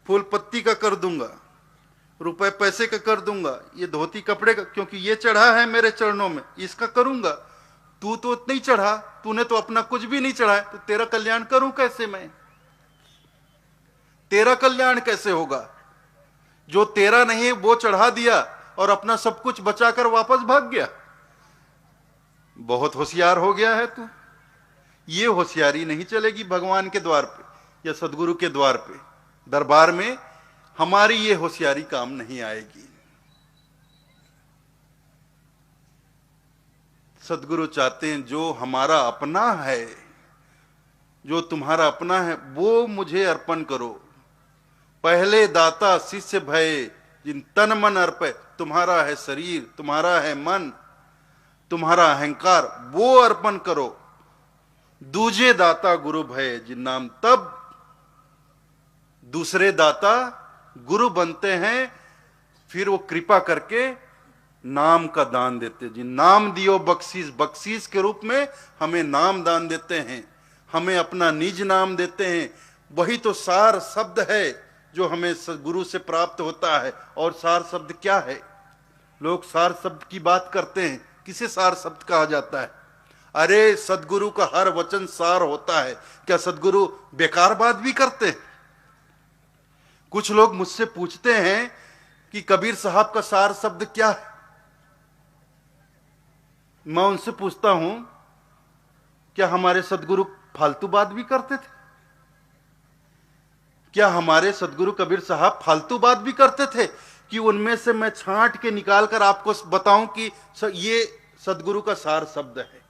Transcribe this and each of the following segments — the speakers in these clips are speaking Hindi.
फूल पत्ती का कर दूंगा, रुपए पैसे का कर दूंगा, ये धोती कपड़े का, क्योंकि ये चढ़ा है मेरे चरणों में, इसका करूंगा। तू तो नहीं चढ़ा, तूने तो अपना कुछ भी नहीं चढ़ाया, तो तेरा कल्याण करूं कैसे मैं? तेरा कल्याण कैसे होगा? जो तेरा नहीं वो चढ़ा दिया और अपना सब कुछ बचाकर वापस भाग गया। बहुत होशियार हो गया है तू। ये होशियारी नहीं चलेगी भगवान के द्वार पे या सदगुरु के द्वार पे, दरबार में हमारी ये होशियारी काम नहीं आएगी। सदगुरु चाहते हैं जो हमारा अपना है, जो तुम्हारा अपना है वो मुझे अर्पण करो। पहले दाता शिष्य भय जिन तन मन अर्पे। तुम्हारा है शरीर, तुम्हारा है मन, तुम्हारा अहंकार, वो अर्पण करो। दूजे दाता गुरु भय जिन नाम, तब दूसरे दाता गुरु बनते हैं, फिर वो कृपा करके नाम का दान देते। जिन नाम दियो बख्शीश, बख्शीश के रूप में हमें नाम दान देते हैं, हमें अपना निज नाम देते हैं। वही तो सार शब्द है जो हमें गुरु से प्राप्त होता है। और सार शब्द क्या है? लोग सार शब्द की बात करते हैं, किसे सार शब्द कहा जाता है? अरे सदगुरु का हर वचन सार होता है। क्या सदगुरु बेकार बात भी करते हैं? कुछ लोग मुझसे पूछते हैं कि कबीर साहब का सार शब्द क्या है। मैं उनसे पूछता हूं, क्या हमारे सदगुरु फालतू बात भी करते थे? क्या हमारे सदगुरु कबीर साहब फालतू बात भी करते थे कि उनमें से मैं छांट के निकाल कर आपको बताऊं कि ये सदगुरु का सार शब्द है?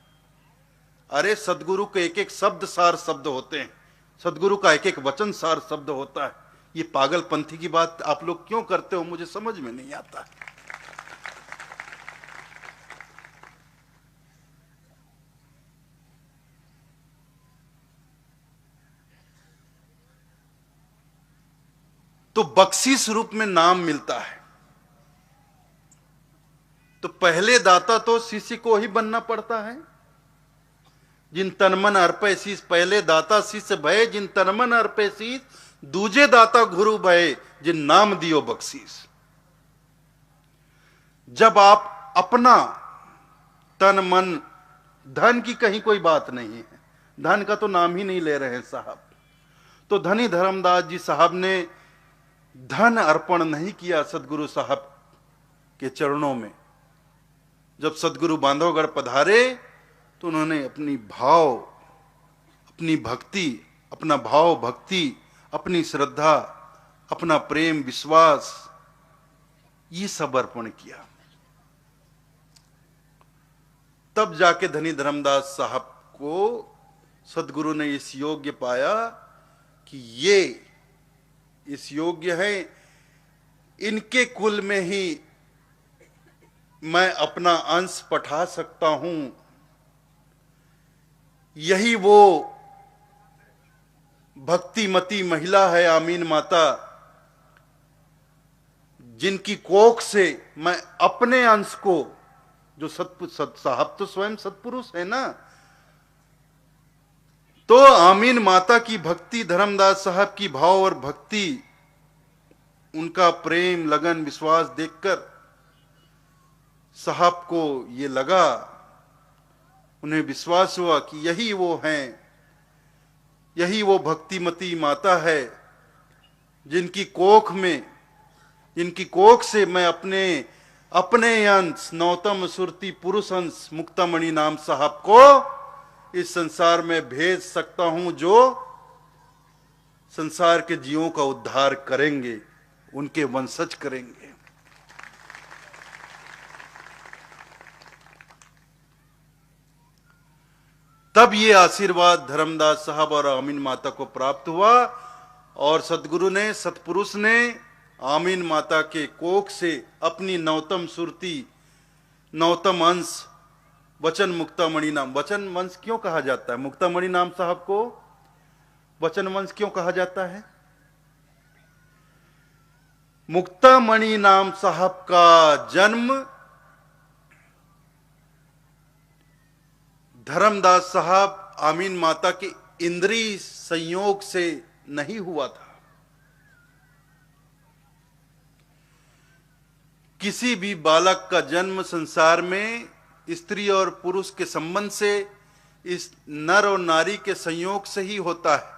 अरे सदगुरु के एक एक शब्द सार शब्द होते हैं, सदगुरु का एक एक वचन सार शब्द होता है। ये पागलपंथी की बात आप लोग क्यों करते हो, मुझे समझ में नहीं आता। तो बख्शीश रूप में नाम मिलता है, तो पहले दाता तो शिष्य को ही बनना पड़ता है। जिन तनमन अर्पे शीस, पहले दाता शिष्य भय जिन तनमन अर्पे शीस, दूजे दाता गुरु भय जिन नाम दियो बख्शीश। जब आप अपना तन मन, धन की कहीं कोई बात नहीं है, धन का तो नाम ही नहीं ले रहे हैं साहब। तो धनी धर्मदास जी साहब ने धन अर्पण नहीं किया सदगुरु साहब के चरणों में। जब सदगुरु बांधवगढ़ पधारे तो उन्होंने अपनी भाव, अपनी भक्ति, अपना भाव भक्ति, अपनी श्रद्धा, अपना प्रेम विश्वास, ये सब अर्पण किया। तब जाके धनी धर्मदास साहब को सदगुरु ने इस योग्य पाया कि ये इस योग्य है, इनके कुल में ही मैं अपना अंश पठा सकता हूं। यही वो भक्तिमती महिला है आमीन माता, जिनकी कोख से मैं अपने अंश को, जो साहब तो स्वयं सत्पुरुष है ना, तो आमीन माता की भक्ति, धर्मदास साहब की भाव और भक्ति, उनका प्रेम लगन विश्वास देखकर साहब को ये लगा, उन्हें विश्वास हुआ कि यही वो हैं, यही वो भक्तिमती माता है जिनकी कोख में, जिनकी कोख से मैं अपने अंश नौतम सुरती पुरुष अंश मुक्तामणि नाम साहब को इस संसार में भेज सकता हूं, जो संसार के जीवों का उद्धार करेंगे, उनके वंशज करेंगे। तब ये आशीर्वाद धर्मदास साहब और आमीन माता को प्राप्त हुआ और सदगुरु ने, सतपुरुष ने आमीन माता के कोख से अपनी नौतम सुरती, नौतम अंश वचन मुक्तामणि नाम, वचन वंश क्यों कहा जाता है? मुक्तामणि नाम साहब को वचन वंश क्यों कहा जाता है? मुक्तामणि नाम साहब का जन्म धर्मदास साहब आमीन माता के इंद्रिय संयोग से नहीं हुआ था। किसी भी बालक का जन्म संसार में स्त्री और पुरुष के संबंध से, इस नर और नारी के संयोग से ही होता है।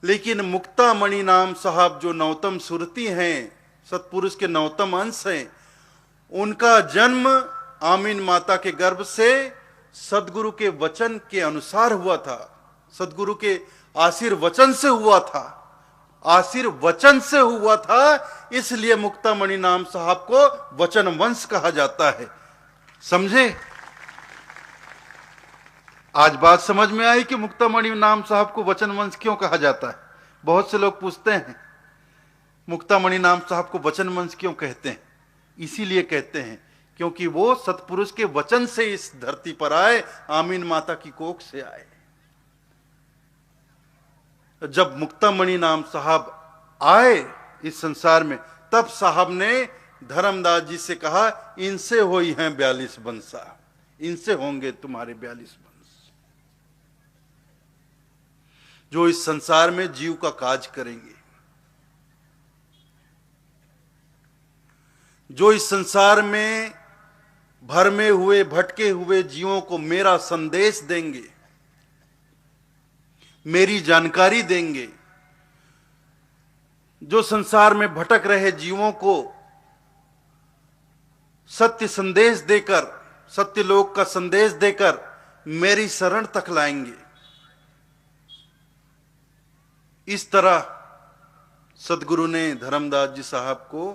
लेकिन मुक्तामणि नाम साहब जो नवतम सुरती हैं, सतपुरुष के नवतम अंश हैं, उनका जन्म आमीन माता के गर्भ से सदगुरु के वचन के अनुसार हुआ था, सदगुरु के आशीर्वचन से हुआ था, आशीर्वचन से हुआ था। इसलिए मुक्तामणि नाम साहब को वचन वंश कहा जाता है। समझे? आज बात समझ में आई कि मुक्तामणि नाम साहब को वचन वंश क्यों कहा जाता है। बहुत से लोग पूछते हैं मुक्तामणि नाम साहब को वचन वंश क्यों कहते हैं। इसीलिए कहते हैं क्योंकि वो सतपुरुष के वचन से इस धरती पर आए, आमीन माता की कोख से आए। जब मुक्तामणि नाम साहब आए इस संसार में, तब साहब ने धर्मदास जी से कहा, इनसे होई हैं 42 वंशा, इनसे होंगे तुम्हारे 42 वंश, जो इस संसार में जीव का काज करेंगे, जो इस संसार में भरमे हुए भटके हुए जीवों को मेरा संदेश देंगे, मेरी जानकारी देंगे, जो संसार में भटक रहे जीवों को सत्य संदेश देकर, सत्य लोक का संदेश देकर मेरी शरण तक लाएंगे। इस तरह सदगुरु ने धर्मदास जी साहब को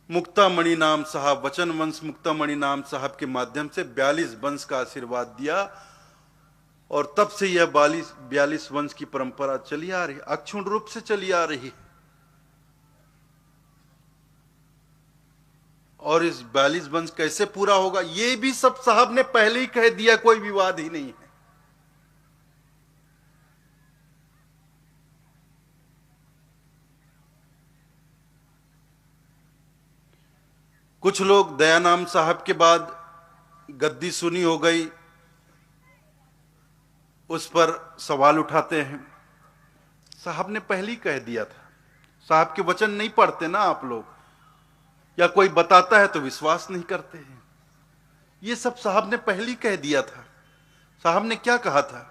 मुक्तामणि नाम साहब, वचन वंश मुक्तामणि नाम साहब के माध्यम से 42 वंश का आशीर्वाद दिया। और तब से यह 42 वंश की परंपरा चली आ रही, अक्षुण्ण रूप से चली आ रही। और इस 42 वंश कैसे पूरा होगा, यह भी सब साहब ने पहले ही कह दिया, कोई विवाद ही नहीं है। कुछ लोग दयानाम साहब के बाद गद्दी सुनी हो गई, उस पर सवाल उठाते हैं। साहब ने पहले ही कह दिया था। साहब के वचन नहीं पढ़ते ना आप लोग, या कोई बताता है तो विश्वास नहीं करते हैं। ये सब साहब ने पहले ही कह दिया था। साहब ने क्या कहा था,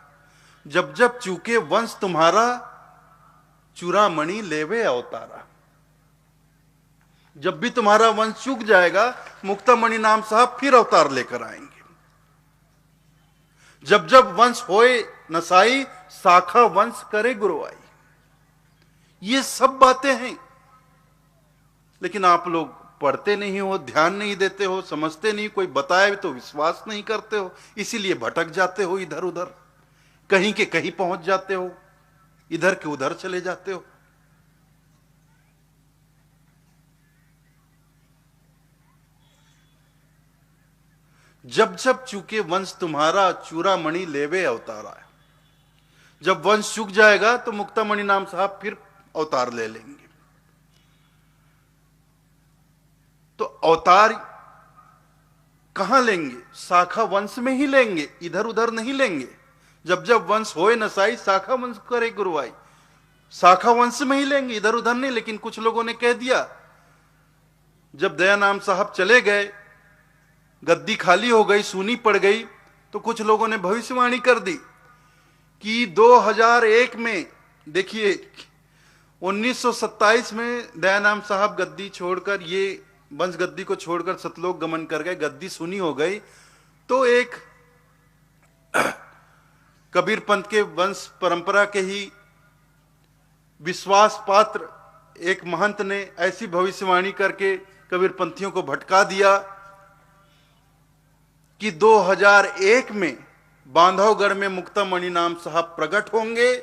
जब जब चूके वंश तुम्हारा, चूड़ामणि लेवे अवतारा। जब भी तुम्हारा वंश चूक जाएगा, मुक्तामणि नाम साहब फिर अवतार लेकर आएंगे। जब जब वंश होए नसाई, शाखा वंश करे गुरुआई। ये सब बातें हैं, लेकिन आप लोग पढ़ते नहीं हो, ध्यान नहीं देते हो, समझते नहीं, कोई बताए तो विश्वास नहीं करते हो, इसीलिए भटक जाते हो इधर उधर, कहीं के कहीं पहुंच जाते हो, इधर के उधर चले जाते हो। जब जब चूके वंश तुम्हारा, चूड़ामणि लेवे अवतारा। जब वंश चूक जाएगा तो मुक्तामणि नाम साहब फिर अवतार ले लेंगे। तो अवतार कहां लेंगे, शाखा वंश में ही लेंगे, इधर उधर नहीं लेंगे। जब जब वंश होए नसाई, शाखा वंश करे गुरुआई, शाखा वंश में ही लेंगे, इधर उधर नहीं। लेकिन कुछ लोगों ने कह दिया, जब दयानाम साहब चले गए, गद्दी खाली हो गई, सूनी पड़ गई, तो कुछ लोगों ने भविष्यवाणी कर दी कि 2001 में, देखिए 1927 में दयानाम साहब गद्दी छोड़कर, ये वंश गद्दी को छोड़कर सतलोक गमन कर गए, गद्दी सुनी हो गई। तो एक कबीर पंथ के वंश परंपरा के ही विश्वास पात्र एक महंत ने ऐसी भविष्यवाणी करके कबीर पंथियों को भटका दिया कि 2001 में बांधवगढ़ में मुक्तामणि नाम साहब प्रकट होंगे,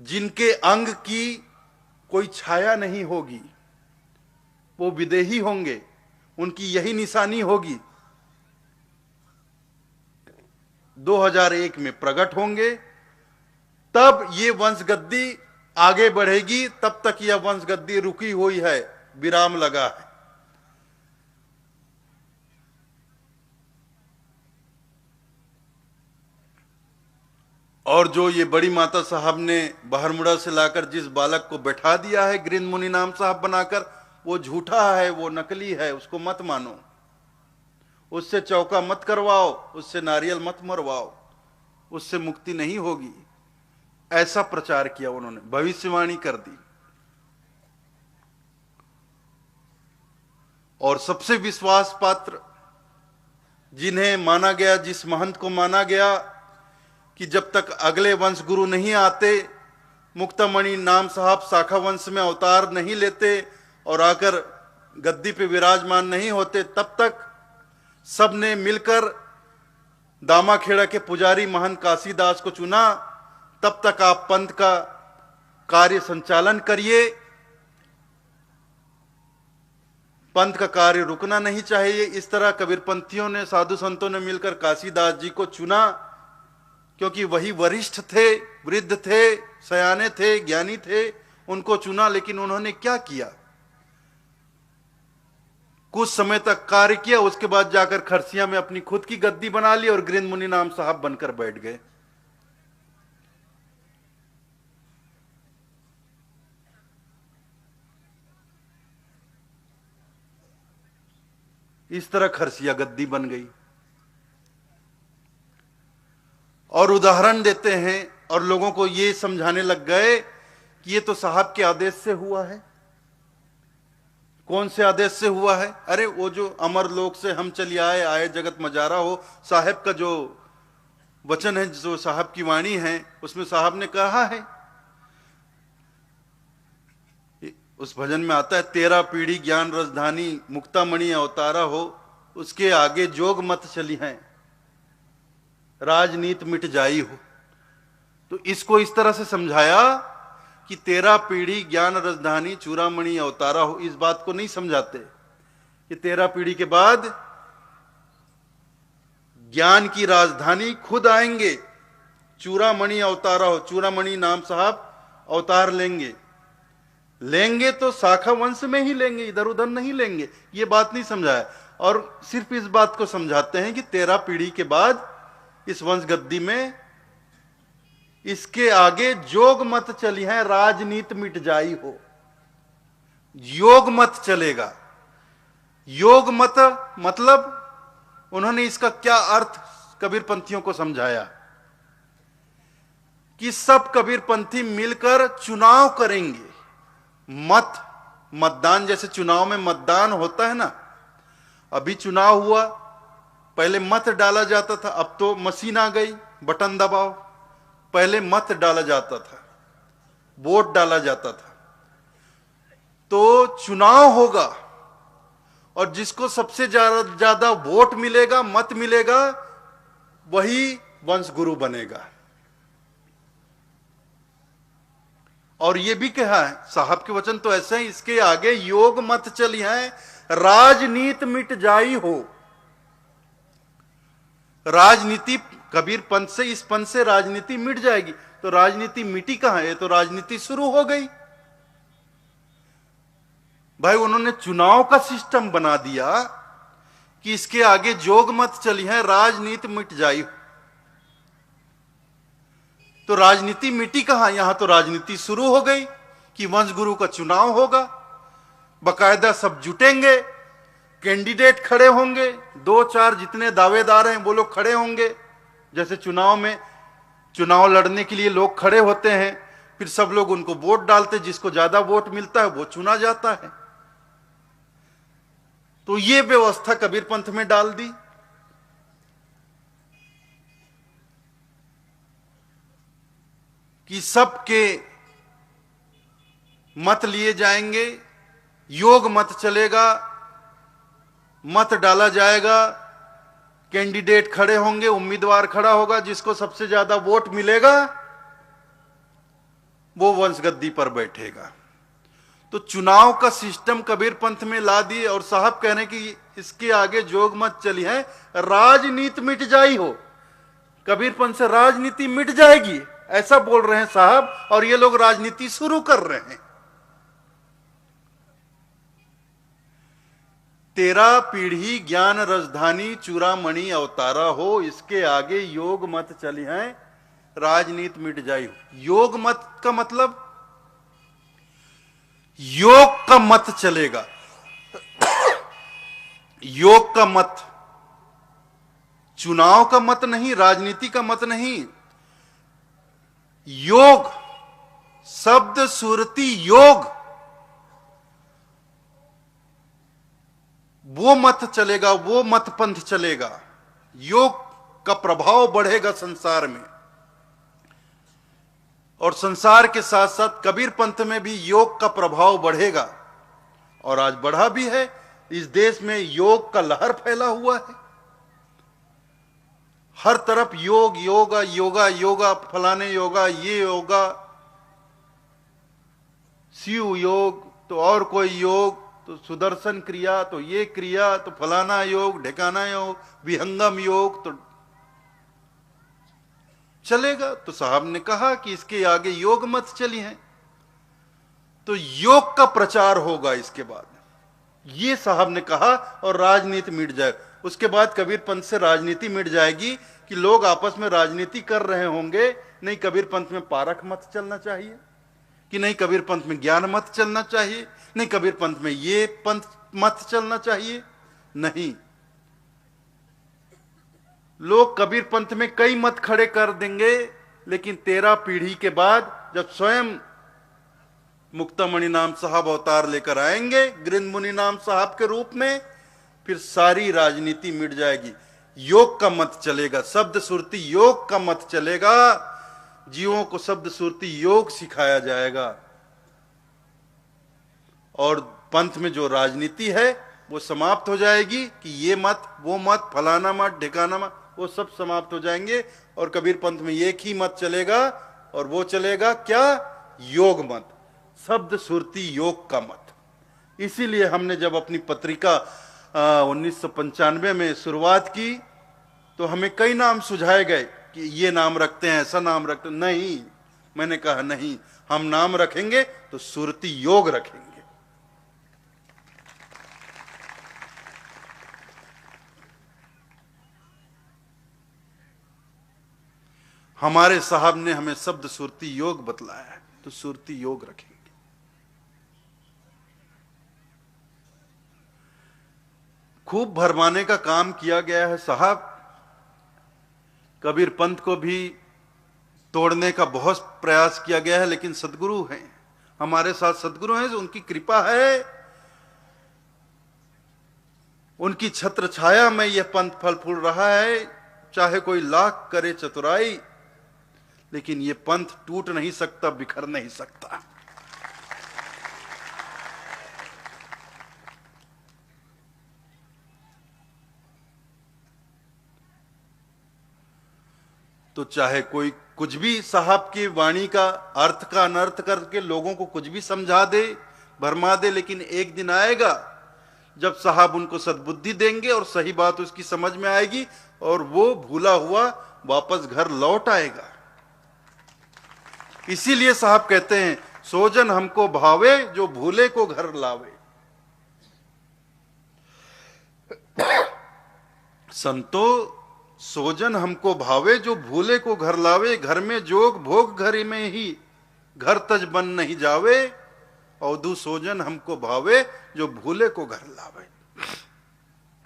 जिनके अंग की कोई छाया नहीं होगी, वो विदेही होंगे, उनकी यही निशानी होगी। 2001 में प्रकट होंगे, तब ये वंशगद्दी आगे बढ़ेगी। तब तक यह वंशगद्दी रुकी हुई है, विराम लगा है। और जो ये बड़ी माता साहब ने बहरमुड़ा से लाकर जिस बालक को बैठा दिया है गृहस्थ मुनि नाम साहब बनाकर, वो झूठा है, वो नकली है, उसको मत मानो, उससे चौका मत करवाओ, उससे नारियल मत मरवाओ, उससे मुक्ति नहीं होगी। ऐसा प्रचार किया उन्होंने, भविष्यवाणी कर दी। और सबसे विश्वास पात्र जिन्हें माना गया, जिस महंत को माना गया कि जब तक अगले वंश गुरु नहीं आते, मुक्तामणि नाम साहब शाखा वंश में अवतार नहीं लेते और आकर गद्दी पे विराजमान नहीं होते, तब तक सबने मिलकर दामाखेड़ा के पुजारी महंत काशीदास को चुना। तब तक आप पंथ का कार्य संचालन करिए, पंथ का कार्य रुकना नहीं चाहिए। इस तरह कबीरपंथियों ने, साधु संतों ने मिलकर काशीदास जी को चुना, क्योंकि वही वरिष्ठ थे, वृद्ध थे, सयाने थे, ज्ञानी थे, उनको चुना। लेकिन उन्होंने क्या किया, कुछ समय तक कार्य किया, उसके बाद जाकर खरसिया में अपनी खुद की गद्दी बना ली और गृहस्थ मुनि नाम साहब बनकर बैठ गए। इस तरह खरसिया गद्दी बन गई। और उदाहरण देते हैं और लोगों को ये समझाने लग गए कि ये तो साहब के आदेश से हुआ है। कौन से आदेश से हुआ है? अरे वो जो अमर लोक से हम चली आए, आए जगत मजारा हो, साहब का जो वचन है, जो साहब की वाणी है, उसमें साहब ने कहा है, उस भजन में आता है, तेरा पीढ़ी ज्ञान रसधानी मुक्तामणि अवतारा हो, उसके आगे जोग मत चली है, राजनीत मिट जाई हो। तो इसको इस तरह से समझाया कि तेरा पीढ़ी ज्ञान रसधानी चूड़ामणि अवतारा हो। इस बात को नहीं समझाते कि तेरा पीढ़ी के बाद ज्ञान की राजधानी खुद आएंगे, चूड़ामणि अवतारा हो, चूड़ामणि नाम साहब अवतार लेंगे। लेंगे तो शाखा वंश में ही लेंगे, इधर उधर नहीं लेंगे। ये बात नहीं समझाया, और सिर्फ इस बात को समझाते हैं कि 13 पीढ़ी के बाद इस वंश गद्दी में इसके आगे जोग मत चली है, राजनीति मिट जाई हो। योग मत चलेगा। योग मत मतलब उन्होंने इसका क्या अर्थ कबीरपंथियों को समझाया कि सब कबीरपंथी मिलकर चुनाव करेंगे। मतदान, जैसे चुनाव में मतदान होता है ना, अभी चुनाव हुआ, पहले मत डाला जाता था, अब तो मशीन आ गई, बटन दबाओ। पहले मत डाला जाता था, वोट डाला जाता था। तो चुनाव होगा और जिसको सबसे ज्यादा वोट मिलेगा, मत मिलेगा, वही वंश गुरु बनेगा। और ये भी कहा है, साहब के वचन तो ऐसे हैं, इसके आगे योग मत चली है, राजनीति मिट जाई हो। राजनीति, कबीर पंथ से, इस पंथ से राजनीति मिट जाएगी। तो राजनीति मिटी कहां है? तो राजनीति शुरू हो गई। भाई उन्होंने चुनाव का सिस्टम बना दिया कि इसके आगे जोग मत चली है, राजनीति मिट जाई। तो राजनीति मिटी कहां? यहां तो राजनीति शुरू हो गई कि वंश गुरु का चुनाव होगा, बकायदा सब जुटेंगे, कैंडिडेट खड़े होंगे, 2-4 जितने दावेदार हैं वो लोग खड़े होंगे। जैसे चुनाव में, चुनाव लड़ने के लिए लोग खड़े होते हैं, फिर सब लोग उनको वोट डालते, जिसको ज्यादा वोट मिलता है वो चुना जाता है। तो ये व्यवस्था कबीर पंथ में डाल दी। कि सबके मत लिए जाएंगे, योग मत चलेगा, मत डाला जाएगा, कैंडिडेट खड़े होंगे, उम्मीदवार खड़ा होगा, जिसको सबसे ज्यादा वोट मिलेगा वो वंश गद्दी पर बैठेगा। तो चुनाव का सिस्टम कबीर पंथ में ला दिए और साहब कहने की इसके आगे जोग मत चली है, राजनीति मिट जाई हो। कबीर पंथ से राजनीति मिट जाएगी ऐसा बोल रहे हैं साहब, और ये लोग राजनीति शुरू कर रहे हैं। 13 पीढ़ी ज्ञान रसधानी चूड़ामणि अवतारा हो, इसके आगे योग मत चली है, राजनीति मिट जाई। योग मत का मतलब योग का मत चलेगा। योग का मत, चुनाव का मत नहीं, राजनीति का मत नहीं। योग, शब्द सुरति योग, वो मत चलेगा, वो मत पंथ चलेगा। योग का प्रभाव बढ़ेगा संसार में, और संसार के साथ साथ कबीर पंथ में भी योग का प्रभाव बढ़ेगा, और आज बढ़ा भी है। इस देश में योग का लहर फैला हुआ है, हर तरफ योग, योगा योगा योगा, फलाने योगा, ये योगा, शिव योग, तो और कोई योग, तो सुदर्शन क्रिया, तो ये क्रिया, तो फलाना योग, ढिकाना योग, विहंगम योग, तो चलेगा। तो साहब ने कहा कि इसके आगे योग मत चली हैं, तो योग का प्रचार होगा इसके बाद, ये साहब ने कहा, और राजनीति मिट जाए। उसके बाद कबीर पंथ से राजनीति मिट जाएगी कि लोग आपस में राजनीति कर रहे होंगे। नहीं, कबीर पंथ में पारख मत चलना चाहिए, कि नहीं कबीर पंथ में ज्ञान मत चलना चाहिए, नहीं कबीर पंथ में ये पंथ मत चलना चाहिए। नहीं, लोग कबीर पंथ में कई मत खड़े कर देंगे, लेकिन 13 पीढ़ी के बाद जब स्वयं मुक्तामणि नाम साहब अवतार लेकर आएंगे गृंद मुनि नाम साहब के रूप में, फिर सारी राजनीति मिट जाएगी। योग का मत चलेगा, शब्द सुरती योग का मत चलेगा, जीवों को शब्द सुरती योग सिखाया जाएगा, और पंथ में जो राजनीति है वो समाप्त हो जाएगी कि ये मत, वो मत, फलाना मत, ढिकाना मत, वो सब समाप्त हो जाएंगे, और कबीर पंथ में एक ही मत चलेगा, और वो चलेगा क्या? योग मत, शब्द सुरती योग का मत। इसीलिए हमने जब अपनी पत्रिका 1995 में शुरुआत की तो हमें कई नाम सुझाए गए कि ये नाम रखते हैं, ऐसा नाम रखते हैं। नहीं, मैंने कहा नहीं, हम नाम रखेंगे तो सुरती योग रखेंगे। हमारे साहब ने हमें शब्द सुरती योग बतलाया है, तो सुरती योग रखेंगे। खूब भरमाने का काम किया गया है साहब। कबीर पंथ को भी तोड़ने का बहुत प्रयास किया गया है, लेकिन सदगुरु हैं हमारे साथ, सदगुरु हैं, उनकी कृपा है, उनकी छत्र छाया में यह पंथ फल फूल रहा है। चाहे कोई लाख करे चतुराई, लेकिन यह पंथ टूट नहीं सकता, बिखर नहीं सकता। तो चाहे कोई कुछ भी साहब की वाणी का अर्थ का अनर्थ करके लोगों को कुछ भी समझा दे, भरमा दे, लेकिन एक दिन आएगा जब साहब उनको सद्बुद्धि देंगे और सही बात उसकी समझ में आएगी, और वो भूला हुआ वापस घर लौट आएगा। इसीलिए साहब कहते हैं, सोजन हमको भावे जो भूले को घर लावे। संतो सोजन हमको भावे जो भूले को घर लावे, घर में जोग भोग घर में ही घर तज बन नहीं जावे। अवधु सोजन हमको भावे जो भूले को घर लावे।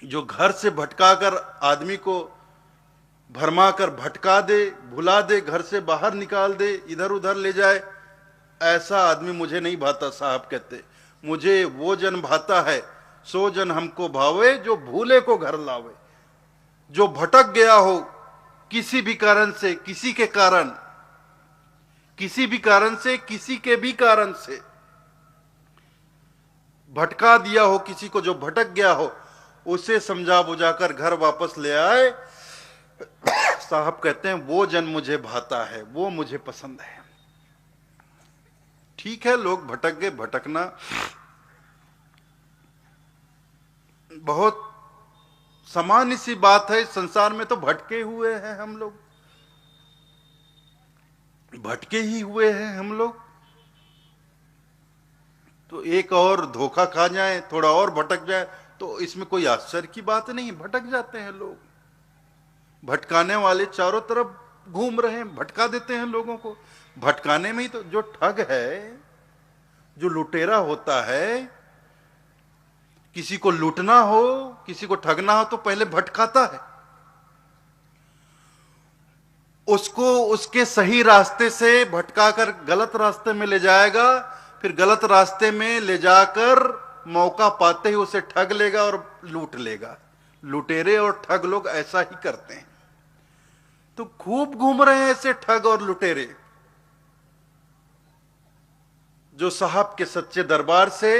जो घर से भटकाकर आदमी को भरमा कर भटका दे, भुला दे, घर से बाहर निकाल दे, इधर उधर ले जाए, ऐसा आदमी मुझे नहीं भाता। साहब कहते, मुझे वो जन भाता है, सो जन हमको भावे जो भूले को घर लावे। जो भटक गया हो किसी भी कारण से, किसी के कारण, किसी भी कारण से, किसी के भी कारण से भटका दिया हो किसी को, जो भटक गया हो, उसे समझा बुझाकर घर वापस ले आए। साहब कहते हैं वो जन मुझे भाता है, वो मुझे पसंद है। ठीक है, लोग भटक गए, भटकना बहुत सामान्य सी बात है। संसार में तो भटके हुए हैं हम लोग, भटके ही हुए हैं हम लोग। तो एक और धोखा खा जाए, थोड़ा और भटक जाए, तो इसमें कोई आश्चर्य की बात नहीं, भटक जाते हैं लोग। भटकाने वाले चारों तरफ घूम रहे हैं, भटका देते हैं लोगों को। भटकाने में ही तो जो ठग है, जो लुटेरा होता है, किसी को लूटना हो, किसी को ठगना हो तो पहले भटकाता है, उसको उसके सही रास्ते से भटकाकर गलत रास्ते में ले जाएगा, फिर गलत रास्ते में ले जाकर मौका पाते ही उसे ठग लेगा और लूट लेगा। लुटेरे और ठग लोग ऐसा ही करते हैं। तो खूब घूम रहे हैं ऐसे ठग और लुटेरे, जो साहब के सच्चे दरबार से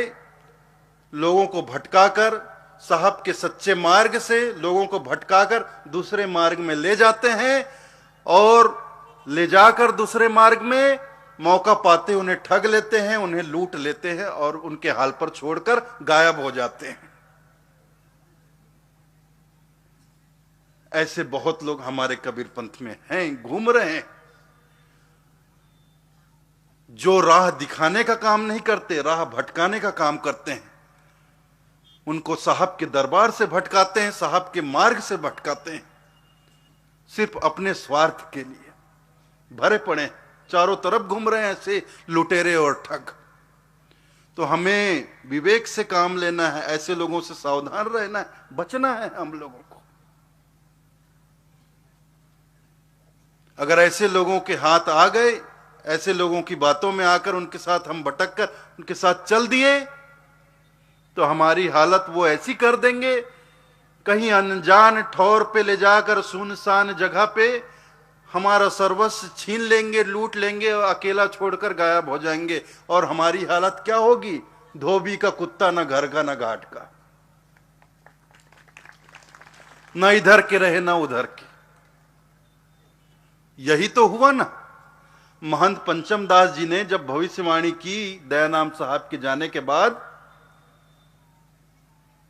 लोगों को भटकाकर, साहब के सच्चे मार्ग से लोगों को भटकाकर दूसरे मार्ग में ले जाते हैं, और ले जाकर दूसरे मार्ग में मौका पाते उन्हें ठग लेते हैं, उन्हें लूट लेते हैं और उनके हाल पर छोड़कर गायब हो जाते हैं। ऐसे बहुत लोग हमारे कबीर पंथ में हैं, घूम रहे हैं, जो राह दिखाने का काम नहीं करते, राह भटकाने का काम करते हैं। उनको साहब के दरबार से भटकाते हैं, साहब के मार्ग से भटकाते हैं, सिर्फ अपने स्वार्थ के लिए। भरे पड़े चारों तरफ घूम रहे हैं ऐसे लुटेरे और ठग। तो हमें विवेक से काम लेना है, ऐसे लोगों से सावधान रहना है, बचना है हम लोगों को। अगर ऐसे लोगों के हाथ आ गए, ऐसे लोगों की बातों में आकर उनके साथ हम भटक कर उनके साथ चल दिए, तो हमारी हालत वो ऐसी कर देंगे, कहीं अनजान ठौर पे ले जाकर सुनसान जगह पे हमारा सर्वस्व छीन लेंगे, लूट लेंगे और अकेला छोड़कर गायब हो जाएंगे। और हमारी हालत क्या होगी? धोबी का कुत्ता, न घर का न घाट का, न इधर के रहे न उधर के। यही तो हुआ ना। महंत पंचम दास जी ने जब भविष्यवाणी की दयानाम साहब के जाने के बाद,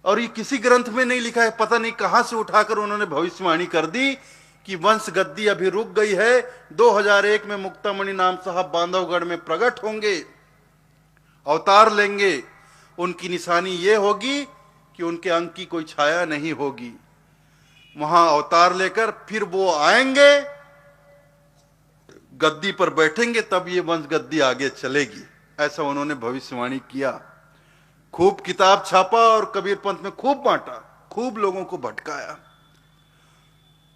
और ये किसी ग्रंथ में नहीं लिखा है, पता नहीं कहां से उठाकर उन्होंने भविष्यवाणी कर दी कि वंश गद्दी अभी रुक गई है, 2001 में मुक्तामणि नाम साहब बांधवगढ़ में प्रकट होंगे, अवतार लेंगे। उनकी निशानी ये होगी कि उनके अंग की कोई छाया नहीं होगी। वहां अवतार लेकर फिर वो आएंगे, गद्दी पर बैठेंगे, तब ये वंश गद्दी आगे चलेगी। ऐसा उन्होंने भविष्यवाणी किया। खूब किताब छापा और कबीर पंथ में खूब बांटा, खूब लोगों को भटकाया।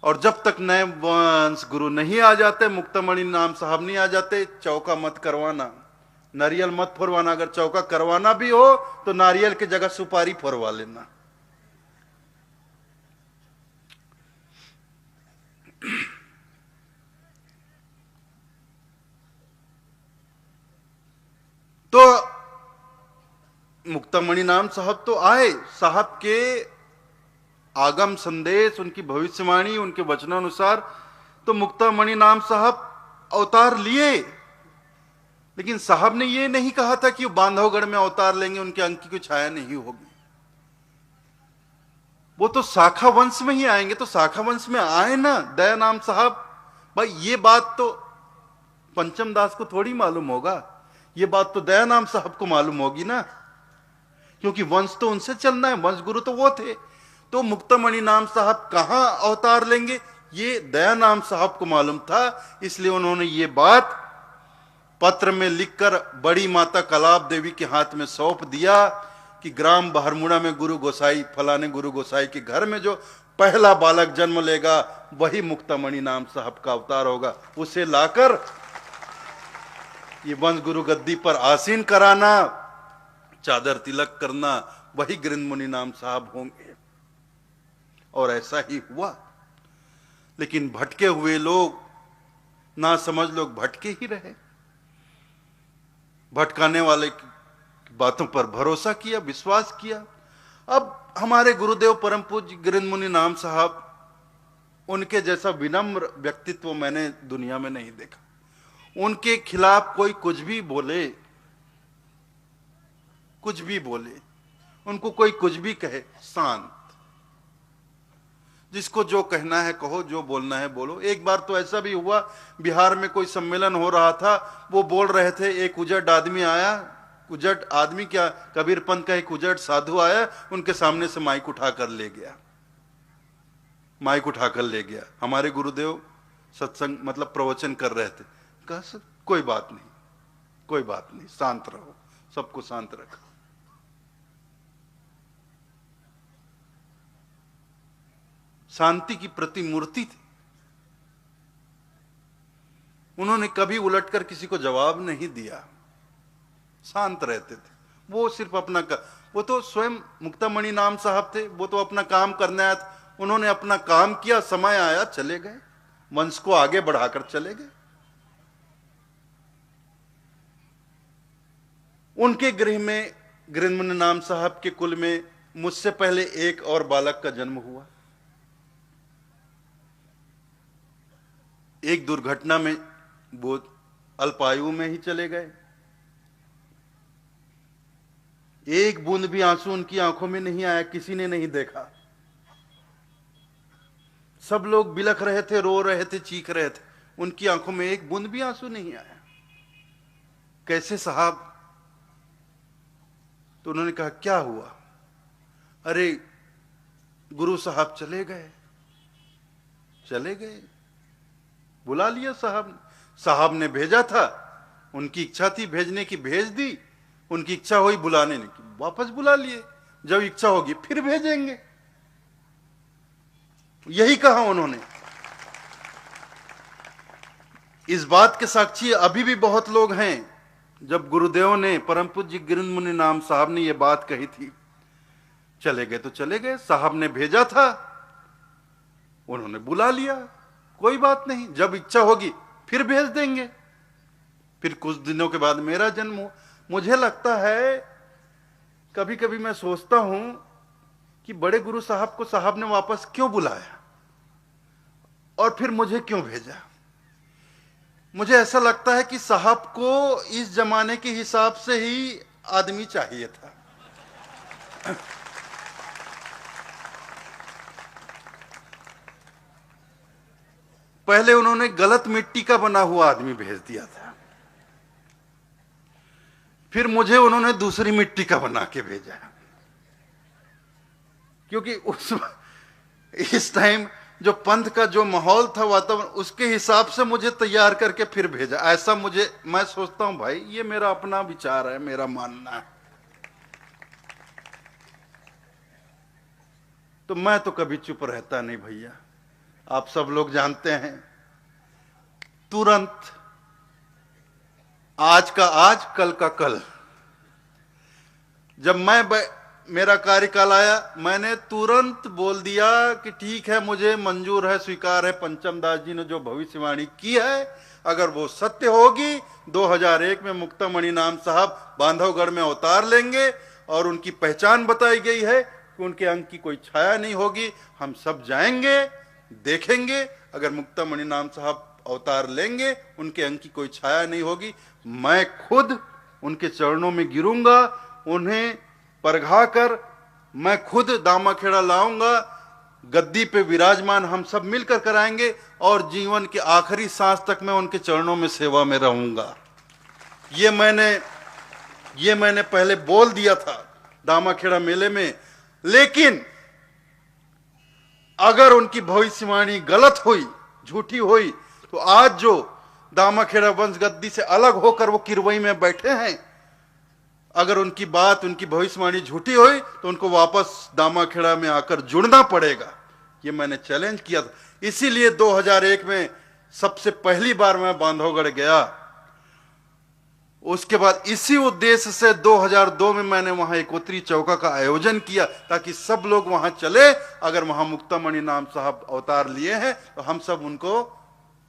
और जब तक नए वंश गुरु नहीं आ जाते, मुक्तामणि नाम साहब नहीं आ जाते, चौका मत करवाना, नारियल मत फोड़वाना। अगर चौका करवाना भी हो तो नारियल की जगह सुपारी फोड़वा लेना। तो मुक्तामणि नाम साहब तो आए, साहब के आगम संदेश, उनकी भविष्यवाणी, उनके वचनानुसार तो मुक्तामणि नाम साहब अवतार लिए। लेकिन साहब ने यह नहीं कहा था कि वो बांधवगढ़ में अवतार लेंगे, उनके अंक की कोई छाया नहीं होगी। वो तो शाखा वंश में ही आएंगे। तो शाखा वंश में आए ना दयानाम साहब। भाई ये बात तो पंचम दास को थोड़ी मालूम होगा, ये बात तो दयानाम साहब को मालूम होगी ना, क्योंकि वंश तो उनसे चलना है, वंश गुरु तो वो थे। तो मुक्तामणि नाम साहब कहां अवतार लेंगे ये दयानाम साहब को मालूम था। इसलिए उन्होंने ये बात पत्र में लिखकर बड़ी माता कलाब देवी के हाथ में सौंप दिया कि ग्राम बहरमुड़ा में गुरु गोसाई, फलाने गुरु गोसाई के घर में जो पहला बालक जन्म लेगा वही मुक्तामणि नाम साहब का अवतार होगा। उसे लाकर ये वंश गुरु गद्दी पर आसीन कराना, चादर तिलक करना, वही गृहमुनि नाम साहब होंगे। और ऐसा ही हुआ। लेकिन भटके हुए लोग, ना समझ लोग भटके ही रहे, भटकाने वाले की बातों पर भरोसा किया, विश्वास किया। अब हमारे गुरुदेव परम पूज्य गृहमुनि नाम साहब, उनके जैसा विनम्र व्यक्तित्व मैंने दुनिया में नहीं देखा। उनके खिलाफ कोई कुछ भी बोले, कुछ भी बोले, उनको कोई कुछ भी कहे, शांत, जिसको जो कहना है कहो, जो बोलना है बोलो। एक बार तो ऐसा भी हुआ, बिहार में कोई सम्मेलन हो रहा था, वो बोल रहे थे, एक उजड़ आदमी आया, उजड़ आदमी क्या, कबीर पंथ का एक उजड़ साधु आया, उनके सामने से माइक उठाकर ले गया, माइक उठाकर ले गया। हमारे गुरुदेव सत्संग मतलब प्रवचन कर रहे थे। कहा सर कोई बात नहीं, कोई बात नहीं, शांत रहो, सबको शांत रखो। शांति की प्रतिमूर्ति थी। उन्होंने कभी उलटकर किसी को जवाब नहीं दिया, शांत रहते थे। वो सिर्फ अपना वो तो स्वयं मुक्तामणि नाम साहब थे, वो तो अपना काम करने आया था। उन्होंने अपना काम किया, समय आया चले गए, वंश को आगे बढ़ाकर चले गए। उनके गृह में, गिरिंद्रमुनि नाम साहब के कुल में मुझसे पहले एक और बालक का जन्म हुआ। एक दुर्घटना में वो अल्पायु में ही चले गए। एक बूंद भी आंसू उनकी आंखों में नहीं आया, किसी ने नहीं देखा। सब लोग बिलख रहे थे, रो रहे थे, चीख रहे थे, उनकी आंखों में एक बूंद भी आंसू नहीं आया। कैसे साहब? तो उन्होंने कहा क्या हुआ? अरे गुरु साहब चले गए। चले गए, बुला लिया साहब। साहब ने भेजा था, उनकी इच्छा थी भेजने की, भेज दी। उनकी इच्छा हुई बुलाने की, वापस बुला लिए। जब इच्छा होगी फिर भेजेंगे, यही कहा उन्होंने। इस बात के साक्षी अभी भी बहुत लोग हैं। जब गुरुदेव ने, परम पूज्य गिरिंद्रमुनि नाम साहब ने यह बात कही थी, चले गए तो चले गए, साहब ने भेजा था, उन्होंने बुला लिया, कोई बात नहीं, जब इच्छा होगी फिर भेज देंगे। फिर कुछ दिनों के बाद मेरा जन्म हुआ। मुझे लगता है, कभी कभी मैं सोचता हूं कि बड़े गुरु साहब को साहब ने वापस क्यों बुलाया और फिर मुझे क्यों भेजा। मुझे ऐसा लगता है कि साहब को इस जमाने के हिसाब से ही आदमी चाहिए था। पहले उन्होंने गलत मिट्टी का बना हुआ आदमी भेज दिया था, फिर मुझे उन्होंने दूसरी मिट्टी का बना के भेजा, क्योंकि इस टाइम जो पंथ का जो माहौल था, वातावरण, उसके हिसाब से मुझे तैयार करके फिर भेजा। ऐसा मैं सोचता हूं भाई, ये मेरा अपना विचार है, मेरा मानना है। तो मैं तो कभी चुप रहता नहीं भैया, आप सब लोग जानते हैं। तुरंत आज का आज, कल का कल, जब मेरा कार्यकाल आया, मैंने तुरंत बोल दिया कि ठीक है, मुझे मंजूर है, स्वीकार है, पंचम दास जी ने जो भविष्यवाणी की है, अगर वो सत्य होगी, 2001 में मुक्तामणि नाम साहब बांधवगढ़ में अवतार लेंगे और उनकी पहचान बताई गई है कि उनके अंग की कोई छाया नहीं होगी। हम सब जाएंगे, देखेंगे, अगर मुक्तामणि नाम साहब अवतार लेंगे, उनके अंग की कोई छाया नहीं होगी, मैं खुद उनके चरणों में गिरूंगा, उन्हें परघा कर मैं खुद दामाखेड़ा लाऊंगा, गद्दी पे विराजमान हम सब मिलकर कराएंगे और जीवन के आखिरी सांस तक मैं उनके चरणों में सेवा में रहूंगा। ये मैंने पहले बोल दिया था दामाखेड़ा मेले में। लेकिन अगर उनकी भविष्यवाणी गलत हुई, झूठी हुई, तो आज जो दामाखेड़ा वंश गद्दी से अलग होकर वो किरवई में बैठे हैं, अगर उनकी भविष्यवाणी झूठी हुई तो उनको वापस दामाखेड़ा में आकर जुड़ना पड़ेगा। ये मैंने चैलेंज किया था। इसीलिए 2001 में सबसे पहली बार मैं बांधवगढ़ गया। उसके बाद इसी उद्देश्य से 2002 में मैंने वहां एकोत्री चौका का आयोजन किया, ताकि सब लोग वहां चले। अगर वहां मुक्तामणि नाम साहब अवतार लिए हैं तो हम सब उनको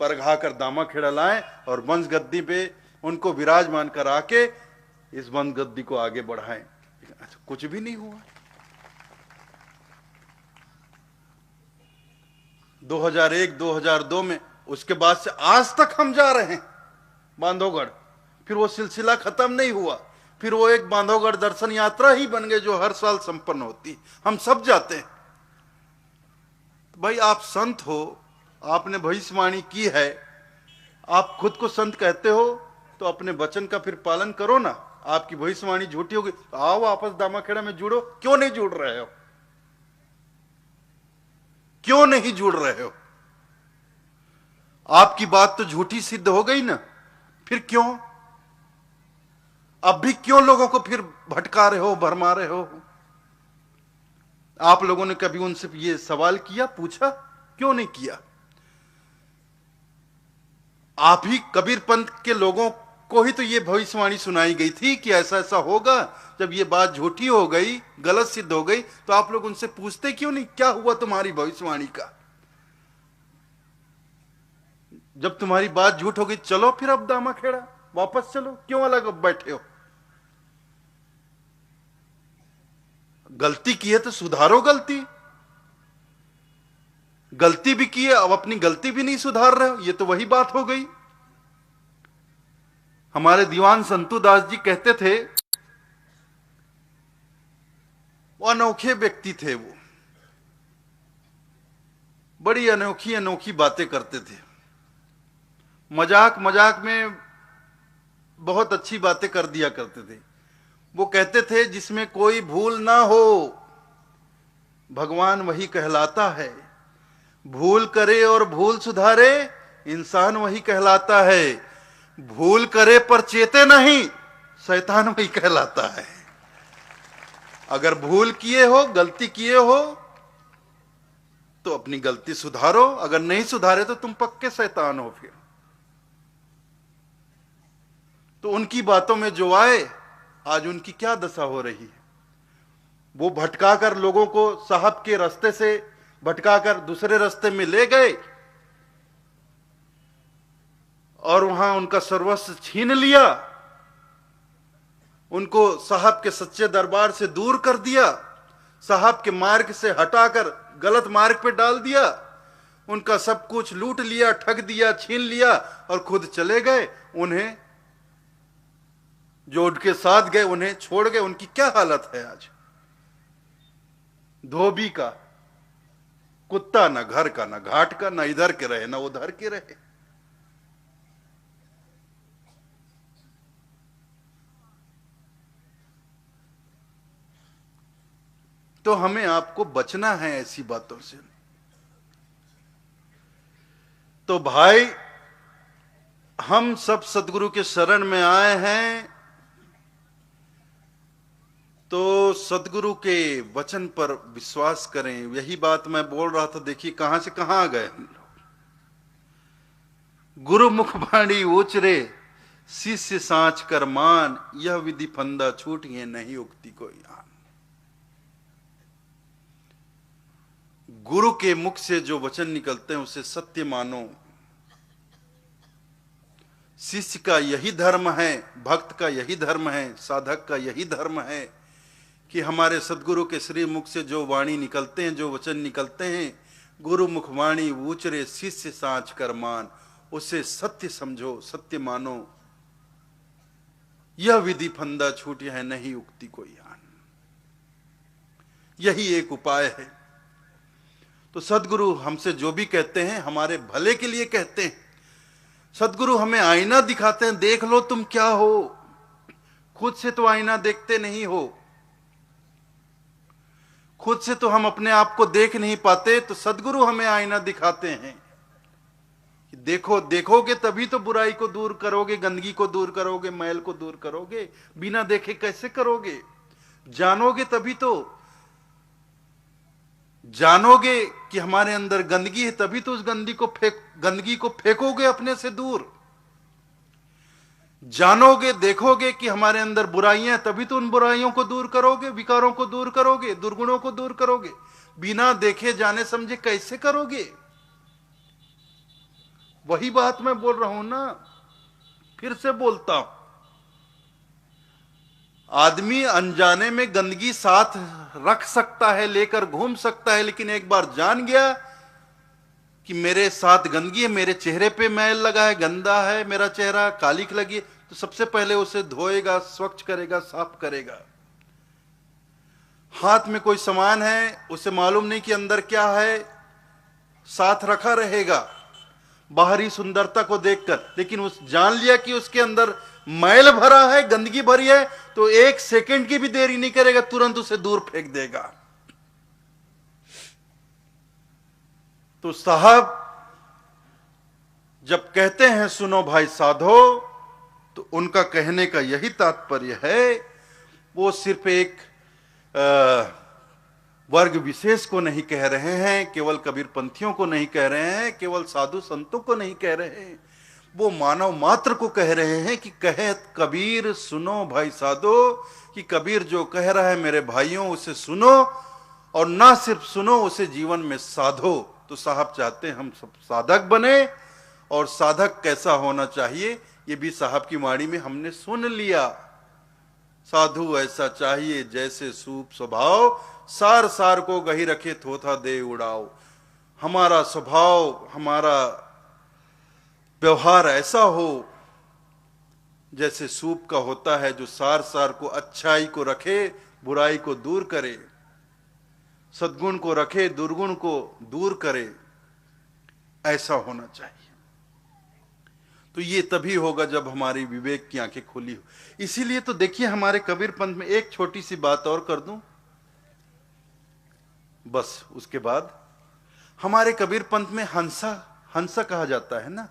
परघा कर दामाखेड़ा लाएं और वंश गद्दी पे उनको विराजमान करा के इस वंश गद्दी को आगे बढ़ाएं। कुछ भी नहीं हुआ। 2001-2002 में, उसके बाद से आज तक हम जा रहे हैं बांधवगढ़। फिर वो सिलसिला खत्म नहीं हुआ, फिर वो एक बांधवगढ़ दर्शन यात्रा ही बन गई जो हर साल संपन्न होती। हम सब जाते हैं। भाई आप संत हो, आपने भविष्यवाणी की है, आप खुद को संत कहते हो, तो अपने वचन का फिर पालन करो ना। आपकी भविष्यवाणी झूठी होगी तो आओ वापस दामाखेड़ा में जुड़ो। क्यों नहीं जुड़ रहे हो? क्यों नहीं जुड़ रहे हो? आपकी बात तो झूठी सिद्ध हो गई ना, फिर क्यों? अब भी क्यों लोगों को फिर भटका रहे हो, भरमा रहे हो? आप लोगों ने कभी उनसे ये सवाल किया, पूछा? क्यों नहीं किया? आप ही कबीर पंथ के लोगों को ही तो ये भविष्यवाणी सुनाई गई थी कि ऐसा ऐसा होगा। जब ये बात झूठी हो गई, गलत सिद्ध हो गई, तो आप लोग उनसे पूछते क्यों नहीं, क्या हुआ तुम्हारी भविष्यवाणी का? जब तुम्हारी बात झूठ हो गई, चलो फिर अब दामा खेड़ा, वापस चलो, क्यों अलग अब बैठे हो? गलती की है तो सुधारो गलती। गलती भी की है, अब अपनी गलती भी नहीं सुधार रहे हो, ये तो वही बात हो गई। हमारे दीवान संतू दास जी कहते थे, वो अनोखे व्यक्ति थे, वो बड़ी अनोखी अनोखी बातें करते थे। मजाक मजाक में बहुत अच्छी बातें कर दिया करते थे। वो कहते थे, जिसमें कोई भूल ना हो भगवान वही कहलाता है, भूल करे और भूल सुधारे इंसान वही कहलाता है, भूल करे पर चेते नहीं शैतान वही कहलाता है। अगर भूल किए हो, गलती किए हो, तो अपनी गलती सुधारो, अगर नहीं सुधारे तो तुम पक्के शैतान हो फिर। तो उनकी बातों में जो आए, आज उनकी क्या दशा हो रही है। वो भटकाकर लोगों को साहब के रास्ते से भटकाकर दूसरे रास्ते में ले गए और वहां उनका सर्वस्व छीन लिया, उनको साहब के सच्चे दरबार से दूर कर दिया, साहब के मार्ग से हटाकर गलत मार्ग पे डाल दिया, उनका सब कुछ लूट लिया, ठग दिया, छीन लिया और खुद चले गए। उन्हें जो उनके साथ गए उन्हें छोड़ गए। उनकी क्या हालत है आज? धोबी का कुत्ता, ना घर का, ना घाट का, ना इधर के रहे ना उधर के रहे। तो हमें आपको बचना है ऐसी बातों से। तो भाई, हम सब सदगुरु के शरण में आए हैं, तो सदगुरु के वचन पर विश्वास करें। यही बात मैं बोल रहा था। देखिए कहां से कहां आ गए हम लोग। गुरु मुखबाणी उचरे शिष्य सांच कर मान, यह विधि फंदा छूटिए नहीं उक्ति कोई आन। गुरु के मुख से जो वचन निकलते हैं उसे सत्य मानो। शिष्य का यही धर्म है, भक्त का यही धर्म है, साधक का यही धर्म है कि हमारे सदगुरु के श्री मुख से जो वाणी निकलते हैं, जो वचन निकलते हैं, गुरु मुख वाणी उचरे शिष्य सांच कर मान, उसे सत्य समझो, सत्य मानो। यह विधि फंदा छूटी है नहीं उक्ति कोई आन। यही एक उपाय है। तो सदगुरु हमसे जो भी कहते हैं हमारे भले के लिए कहते हैं। सदगुरु हमें आईना दिखाते हैं, देख लो तुम क्या हो। खुद से तो आईना देखते नहीं हो, खुद से तो हम अपने आप को देख नहीं पाते। तो सदगुरु हमें आईना दिखाते हैं कि देखो, देखोगे तभी तो बुराई को दूर करोगे, गंदगी को दूर करोगे, मैल को दूर करोगे। बिना देखे कैसे करोगे? जानोगे तभी तो, जानोगे कि हमारे अंदर गंदगी है, तभी तो उस गंदगी को फेंकोगे अपने से दूर। जानोगे, देखोगे कि हमारे अंदर बुराइयां हैं, तभी तो उन बुराइयों को दूर करोगे, विकारों को दूर करोगे, दुर्गुणों को दूर करोगे। बिना देखे जाने समझे कैसे करोगे? वही बात मैं बोल रहा हूं ना, फिर से बोलता हूं। आदमी अनजाने में गंदगी साथ रख सकता है, लेकर घूम सकता है, लेकिन एक बार जान गया कि मेरे साथ गंदगी है, मेरे चेहरे पे मैल लगा है, गंदा है मेरा चेहरा, कालिख लगी है, तो सबसे पहले उसे धोएगा, स्वच्छ करेगा, साफ करेगा। हाथ में कोई सामान है, उसे मालूम नहीं कि अंदर क्या है, साथ रखा रहेगा बाहरी सुंदरता को देखकर, लेकिन उस जान लिया कि उसके अंदर मैल भरा है, गंदगी भरी है, तो एक सेकंड की भी देरी नहीं करेगा, तुरंत उसे दूर फेंक देगा। तो साहब जब कहते हैं सुनो भाई साधो, तो उनका कहने का यही तात्पर्य है, वो सिर्फ एक वर्ग विशेष को नहीं कह रहे हैं, केवल कबीरपंथियों को नहीं कह रहे हैं, केवल साधु संतों को नहीं कह रहे हैं, वो मानव मात्र को कह रहे हैं कि कहे कबीर सुनो भाई साधो, कि कबीर जो कह रहा है मेरे भाइयों उसे सुनो, और ना सिर्फ सुनो उसे जीवन में साधो। तो साहब चाहते हैं हम सब साधक बने, और साधक कैसा होना चाहिए ये भी साहब की वाणी में हमने सुन लिया। साधु ऐसा चाहिए जैसे सूप स्वभाव, सार सार को गही रखे थोथा दे उड़ाओ। हमारा स्वभाव, हमारा व्यवहार ऐसा हो जैसे सूप का होता है, जो सार सार को, अच्छाई को रखे, बुराई को दूर करे, सद्गुण को रखे, दुर्गुण को दूर करे, ऐसा होना चाहिए। तो ये तभी होगा जब हमारी विवेक की आंखें खुली हो। इसीलिए तो देखिए हमारे कबीर पंथ में, एक छोटी सी बात और कर दूं बस, उसके बाद हमारे कबीर पंथ में हंसा, हंसा कहा जाता है ना,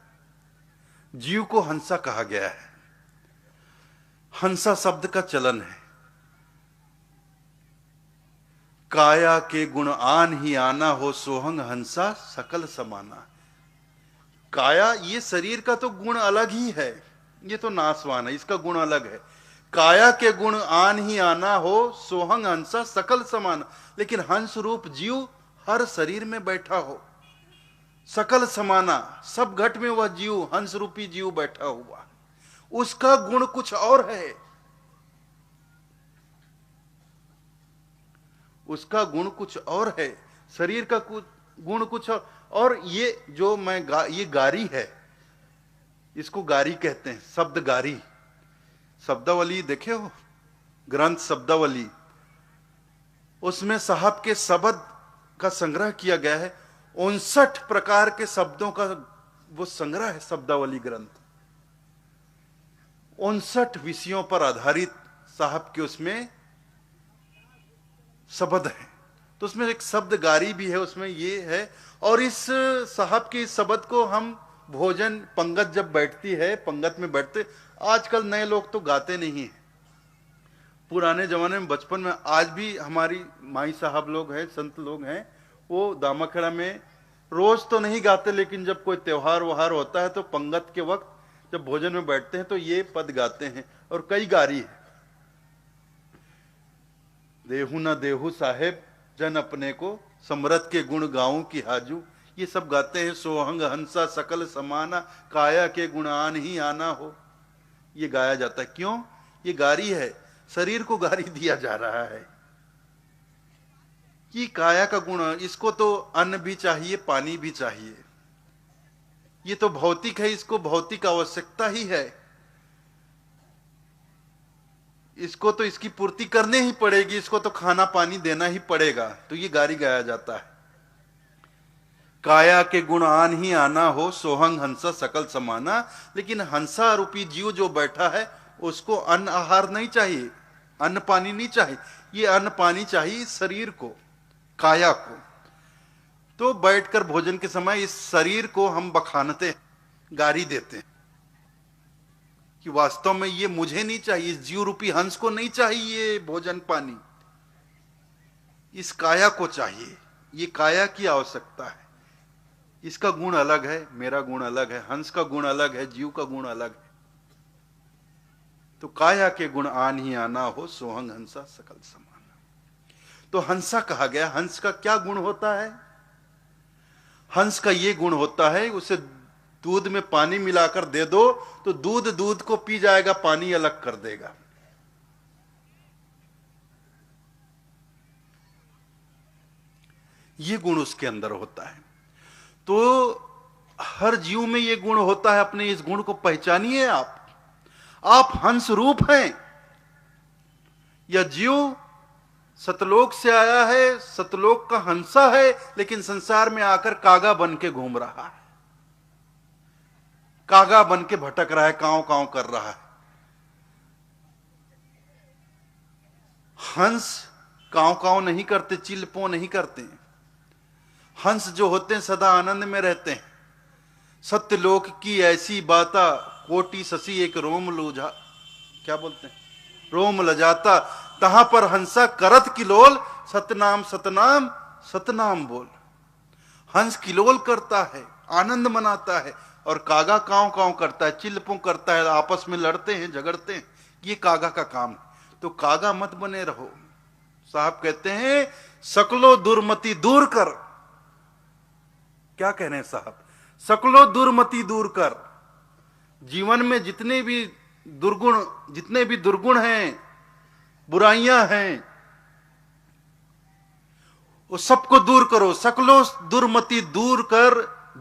जीव को हंसा कहा गया है। हंसा शब्द का चलन है। काया के गुण आन ही आना हो, सोहंग हंसा सकल समाना। काया, ये शरीर का तो गुण अलग ही है, ये तो नासवान है, इसका गुण अलग है। काया के गुण आन ही आना हो, सोहंग हंसा सकल समाना। लेकिन हंस रूप जीव हर शरीर में बैठा हो, सकल समाना, सब घट में वह जीव, हंस रूपी जीव बैठा हुआ, उसका गुण कुछ और है, उसका गुण कुछ और है, शरीर का कुछ गुण कुछ और ये जो मैं ये गारी है, इसको गारी कहते हैं, शब्द गारी। शब्दावली देखे हो, ग्रंथ शब्दावली, उसमें साहब के शब्द का संग्रह किया गया है। 59 प्रकार के शब्दों का वो संग्रह है शब्दावली ग्रंथ। 59 विषयों पर आधारित साहब के उसमें शब्द है। तो उसमें एक शब्द गारी भी है, उसमें ये है। और इस साहब के इस शब्द को हम भोजन, पंगत जब बैठती है, पंगत में बैठते, आजकल नए लोग तो गाते नहीं हैं, पुराने जमाने में, बचपन में, आज भी हमारी माई साहब लोग हैं, संत लोग हैं, वो दामाखेड़ा में रोज तो नहीं गाते, लेकिन जब कोई त्योहार वहार होता है तो पंगत के वक्त जब भोजन में बैठते हैं तो ये पद गाते हैं। और कई गारी है, देहु न देहु साहेब जन अपने को, समरथ के गुण गाऊं की हाजू, ये सब गाते हैं। सोहंग हंसा सकल समाना, काया के गुण आन ही आना हो, ये गाया जाता है। क्यों? ये गारी है, शरीर को गारी दिया जा रहा है कि काया का गुण, इसको तो अन्न भी चाहिए, पानी भी चाहिए, ये तो भौतिक है, इसको भौतिक आवश्यकता ही है, इसको तो इसकी पूर्ति करनी ही पड़ेगी, इसको तो खाना पानी देना ही पड़ेगा। तो ये गारी गाया जाता है। काया के गुण आन ही आना हो, सोहंग हंसा सकल समाना। लेकिन हंसा रूपी जीव जो बैठा है, उसको अन्न आहार नहीं चाहिए, अन्न पानी नहीं चाहिए, ये अन्न पानी चाहिए शरीर को, काया को। तो बैठकर भोजन के समय इस शरीर को हम बखानते, गारी देते हैं कि वास्तव में ये मुझे नहीं चाहिए, इस जीव रूपी हंस को नहीं चाहिए भोजन पानी, इस काया को चाहिए, ये काया की आवश्यकता है। इसका गुण अलग है, मेरा गुण अलग है, हंस का गुण अलग है, जीव का गुण अलग है। तो काया के गुण आन ही आना हो, सोहंग हंसा सकल समाना। तो हंसा कहा गया। हंस का क्या गुण होता है? हंस का ये गुण होता है, उसे दूध में पानी मिलाकर दे दो तो दूध दूध को पी जाएगा, पानी अलग कर देगा। ये गुण उसके अंदर होता है। तो हर जीव में ये गुण होता है। अपने इस गुण को पहचानिए। आप हंस रूप हैं। यह जीव सतलोक से आया है, सतलोक का हंसा है, लेकिन संसार में आकर कागा बन के घूम रहा है, कागा बन के भटक रहा है, कांव कांव कर रहा है। हंस कांव कांव नहीं करते, चिल्पो नहीं करते। हंस जो होते हैं सदा आनंद में रहते हैं, सत्यलोक की ऐसी बाता, कोटि शशि एक रोम लोझा, क्या बोलते हैं, रोम लजाता, तहां पर हंसा करत किलोल, सतनाम सतनाम सतनाम बोल। हंस किलोल करता है, आनंद मनाता है, और कागा कांव कांव करता है, चिल्लपुं करता है, आपस में लड़ते हैं, झगड़ते हैं। ये कागा का काम है। तो कागा मत बने रहो। साहब कहते हैं सकलो दुर्मति दूर कर। क्या कह रहे हैं साहब? सकलो दुर्मति दूर कर। जीवन में जितने भी दुर्गुण हैं, बुराइयां हैं, वो सबको दूर करो। सकलो दुर्मति दूर कर,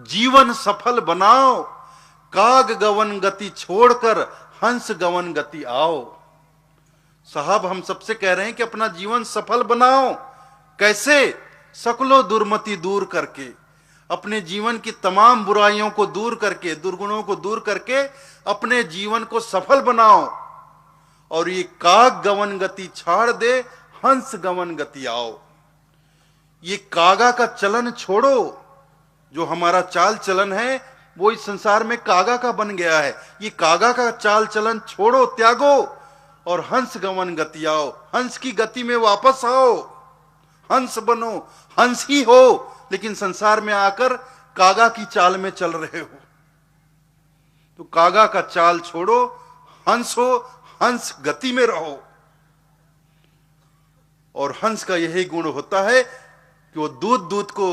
जीवन सफल बनाओ। काग गवन गति छोड़कर हंस गवन गति आओ। साहब हम सबसे कह रहे हैं कि अपना जीवन सफल बनाओ। कैसे? सकलो दुर्मति दूर करके, अपने जीवन की तमाम बुराइयों को दूर करके, दुर्गुणों को दूर करके अपने जीवन को सफल बनाओ। और ये काग गवन गति छाड़ दे, हंस गवन गति आओ। ये कागा का चलन छोड़ो। जो हमारा चाल चलन है वो इस संसार में कागा का बन गया है। ये कागा का चाल चलन छोड़ो, त्यागो, और हंस गवन गति आओ। हंस की गति में वापस आओ, हंस बनो। हंस ही हो, लेकिन संसार में आकर कागा की चाल में चल रहे हो। तो कागा का चाल छोड़ो, हंस हो, हंस गति में रहो। और हंस का यही गुण होता है कि वो दूध को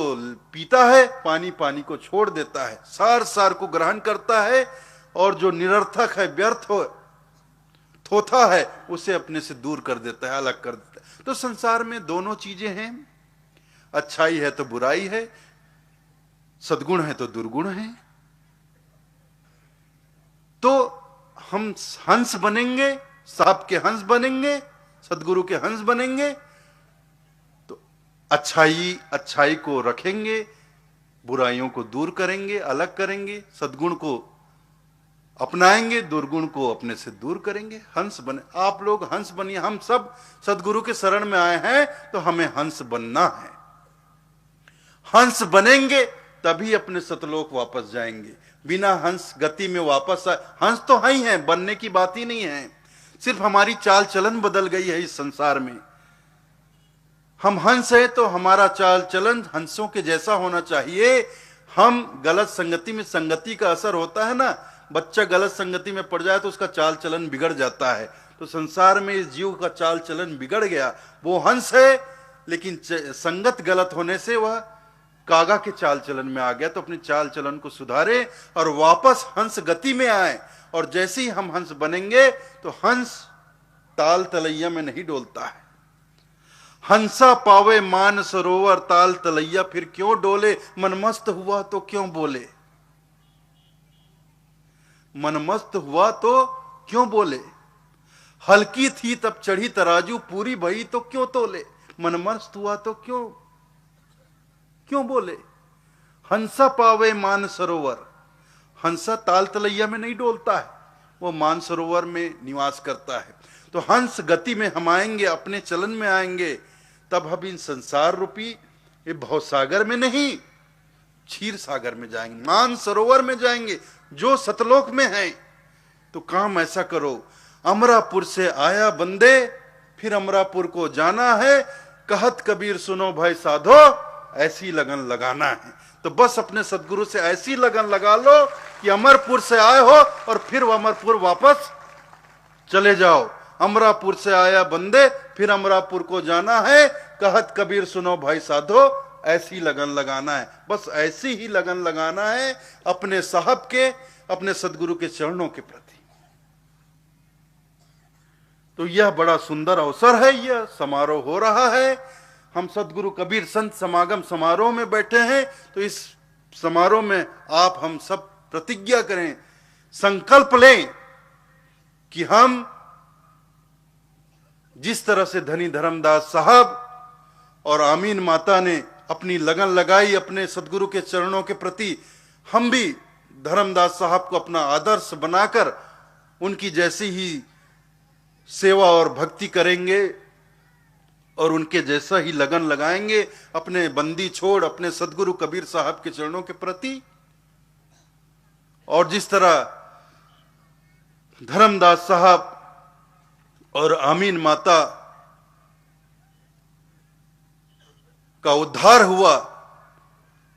पीता है, पानी पानी को छोड़ देता है, सार सार को ग्रहण करता है, और जो निरर्थक है, व्यर्थ हो, थोथा है, उसे अपने से दूर कर देता है, अलग कर देता है। तो संसार में दोनों चीजें हैं। अच्छाई है तो बुराई है, सद्गुण है तो दुर्गुण है। तो हम हंस बनेंगे, साहब के हंस बनेंगे, सदगुरु के हंस बनेंगे, तो अच्छाई को रखेंगे, बुराइयों को दूर करेंगे, अलग करेंगे, सद्गुण को अपनाएंगे, दुर्गुण को अपने से दूर करेंगे। हंस बने। आप लोग हंस बनिए। हम सब सदगुरु के शरण में आए हैं तो हमें हंस बनना है। हंस बनेंगे तभी अपने सतलोक वापस जाएंगे। बिना हंस गति में वापस आए, हंस तो है ही है, बनने की बात ही नहीं है, सिर्फ हमारी चाल चलन बदल गई है इस संसार में। हम हंस है तो हमारा चाल चलन हंसों के जैसा होना चाहिए। हम गलत संगति में, संगति का असर होता है ना, बच्चा गलत संगति में पड़ जाए तो उसका चाल चलन बिगड़ जाता है। तो संसार में इस जीव का चाल चलन बिगड़ गया। वो हंस है, लेकिन संगत गलत होने से वह कागा के चाल चलन में आ गया। तो अपने चाल चलन को सुधारे और वापस हंस गति में आए। और जैसे ही हम हंस बनेंगे तो हंस ताल तलैया में नहीं डोलता है। हंसा पावे मान सरोवर, ताल तलैया फिर क्यों डोले। मनमस्त हुआ तो क्यों बोले, मनमस्त हुआ तो क्यों बोले। हल्की थी तब चढ़ी तराजू, पूरी भई तो क्यों तोले। मनमस्त हुआ तो क्यों बोले। हंसा पावे मान सरोवर, हंसा ताल तलैया में नहीं डोलता है, वो मान सरोवर में निवास करता है। तो हंस गति में हम आएंगे, अपने चलन में आएंगे, तब हम इन संसार रूपी ये भवसागर में नहीं, क्षीर सागर में जाएंगे, मान सरोवर में जाएंगे, जो सतलोक में है। तो काम ऐसा करो, अमरापुर से आया बंदे, फिर अमरापुर को जाना है। कहत कबीर सुनो भाई साधो, ऐसी लगन लगाना है। तो बस अपने सदगुरु से ऐसी लगन लगा लो कि अमरपुर से आए हो और फिर अमरपुर वापस चले जाओ। अमरापुर से आया बंदे, फिर अमरापुर को जाना है। कहत कबीर सुनो भाई साधो, ऐसी लगन लगाना है। बस ऐसी ही लगन लगाना है अपने साहब के, अपने सदगुरु के चरणों के प्रति। तो यह बड़ा सुंदर अवसर है, यह समारोह हो रहा है। हम सदगुरु कबीर संत समागम समारोह में बैठे हैं। तो इस समारोह में आप हम सब प्रतिज्ञा करें, संकल्प लें कि हम जिस तरह से धनी धर्मदास साहब और आमीन माता ने अपनी लगन लगाई अपने सदगुरु के चरणों के प्रति, हम भी धर्मदास साहब को अपना आदर्श बनाकर उनकी जैसी ही सेवा और भक्ति करेंगे और उनके जैसा ही लगन लगाएंगे अपने बंदी छोड़ अपने सदगुरु कबीर साहब के चरणों के प्रति। और जिस तरह धर्मदास साहब और आमीन माता का उद्धार हुआ,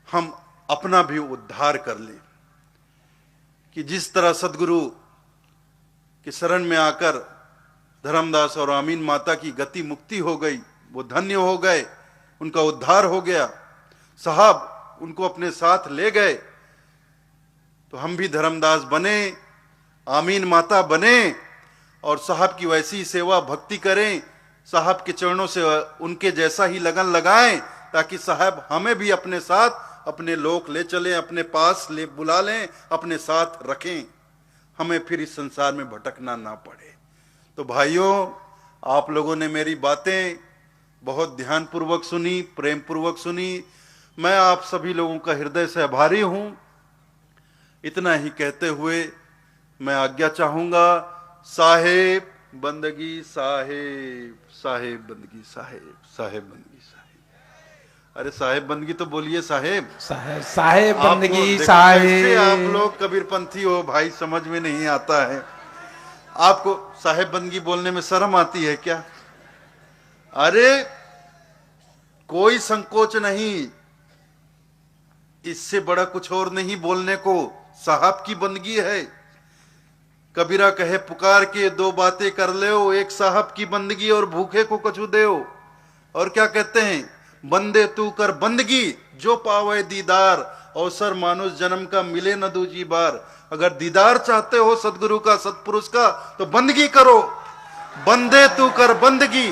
हम अपना भी उद्धार कर लें। कि जिस तरह सदगुरु के शरण में आकर धर्मदास और आमीन माता की गति मुक्ति हो गई, वो धन्य हो गए, उनका उद्धार हो गया, साहब उनको अपने साथ ले गए, तो हम भी धर्मदास बने, आमीन माता बने और साहब की वैसी सेवा भक्ति करें, साहब के चरणों से उनके जैसा ही लगन लगाएं, ताकि साहब हमें भी अपने साथ अपने लोक ले चलें, अपने पास ले बुला लें, अपने साथ रखें, हमें फिर इस संसार में भटकना ना पड़े। तो भाइयों, आप लोगों ने मेरी बातें बहुत ध्यानपूर्वक सुनी, प्रेम पूर्वक सुनी। मैं आप सभी लोगों का हृदय से आभारी हूं। इतना ही कहते हुए मैं आज्ञा चाहूंगा। साहेब बंदगी साहेब, साहेब बंदगी साहेब, साहेब बंदगी साहेब। अरे साहेब बंदगी तो बोलिए साहेब, साहेब साहेब बंदगी साहेब। आप साहेब। लोग कबीरपंथी हो भाई, समझ में नहीं आता है। आपको साहेब बंदगी बोलने में शर्म आती है क्या? अरे कोई संकोच नहीं, इससे बड़ा कुछ और नहीं बोलने को। साहब की बंदगी है। कबीरा कहे पुकार के दो बातें कर ले, एक साहब की बंदगी और भूखे को कछु दे। और क्या कहते हैं? बंदे तू कर बंदगी जो पावे दीदार, अवसर मानुष जन्म का मिले न दूजी बार। अगर दीदार चाहते हो सदगुरु का, सतपुरुष का, तो बंदगी करो। बंदे तू कर बंदगी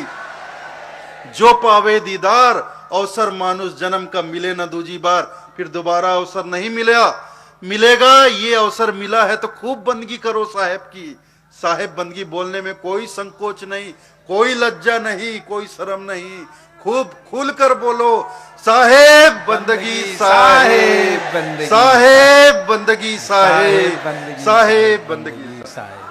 जो पावे दीदार, अवसर मानुष जन्म का मिले न दूजी बार। फिर दोबारा अवसर नहीं मिलेगा। ये अवसर मिला है तो खूब बंदगी करो साहेब की। साहेब बंदगी बोलने में कोई संकोच नहीं, कोई लज्जा नहीं, कोई शर्म नहीं। खूब खुलकर बोलो, साहेब बंदगी साहेब, साहेब बंदगी साहेब, साहेब बंदगी साहेब।